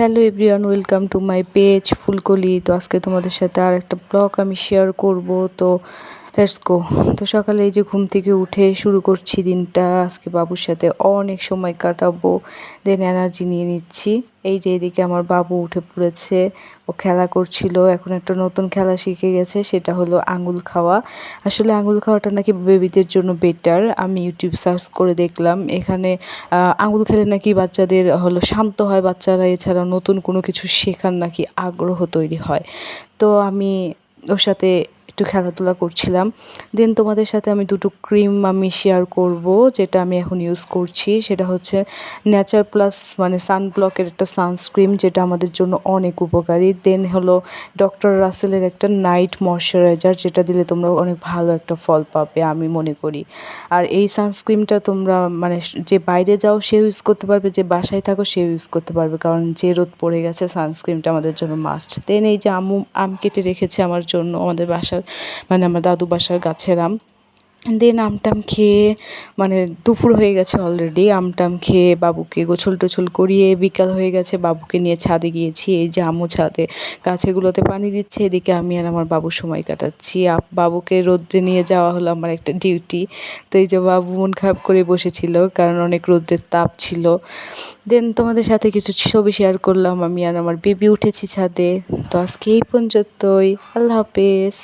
Hello everyone, welcome to my page Phulkoli. তো আজকে তোমাদের সাথে আর একটা ব্লগ আমি শেয়ার করব। তো লেটস গো। তো সকালে এই যে ঘুম থেকে উঠে শুরু করছি দিনটা। আজকে বাবুর সাথে অনেক সময় কাটাবো, দেন এনার্জি নিয়ে নিচ্ছি। এই যে এদিকে আমার বাবু উঠে পড়েছে, ও খেলা করছিল। এখন একটা নতুন খেলা শিখে গেছে, সেটা হলো আঙুল খাওয়া। আসলে আঙুল খাওয়াটা নাকি বেবিদের জন্য বেটার। আমি ইউটিউব সার্চ করে দেখলাম, এখানে আঙুল খেলে নাকি বাচ্চাদের হলো শান্ত হয় বাচ্চারা, এছাড়া নতুন কোনো কিছু শেখার নাকি আগ্রহ তৈরি হয়। তো আমি ওর সাথে একটু খেলাধুলা করছিলাম। দেন তোমাদের সাথে আমি দুটো ক্রিম আমি শেয়ার করব, যেটা আমি এখন ইউজ করছি। সেটা হচ্ছে নেচার প্লাস মানে সানব্লকের একটা সানস্ক্রিন, যেটা আমাদের জন্য অনেক উপকারী। দেন হলো ডক্টর রাসেলের একটা নাইট ময়শ্চারাইজার, যেটা দিলে তোমরা অনেক ভালো একটা ফল পাবে আমি মনে করি। আর এই সানস্ক্রিনটা তোমরা মানে যে বাইরে যাও সেও ইউজ করতে পারবে, যে বাসায় থাকো সেও ইউজ করতে পারবে, কারণ যে রোদ পড়ে গেছে সানস্ক্রিনটা আমাদের জন্য মাস্ট। দেন এই যে আম কেটে রেখেছে আমার জন্য, আমাদের বাসার মানে আমার দাদু বাসার গাছের আম। দেন আমটাম খেয়ে মানে দুপুর হয়ে গেছে অলরেডি। আমটাম খেয়ে বাবুকে গোসল টোছল করিয়ে বিকাল হয়ে গেছে, বাবুকে নিয়ে ছাদে গিয়েছি। এই যে আম্মু ছাদে গাছেগুলোতে পানি দিচ্ছে, এদিকে আমি আর আমার বাবু সময় কাটাচ্ছি। বাবুকে রোদ্রে নিয়ে যাওয়া হলো আমার একটা ডিউটি। তো এই যে বাবু মন খারাপ করে বসেছিল, কারণ অনেক রোদ্রের তাপ ছিল। দেন তোমাদের সাথে কিছু ছবি শেয়ার করলাম, আমি আর আমার বেবি উঠেছি ছাদে। তো আজকে এই পর্যন্তই, আল্লাহ হাফেজ।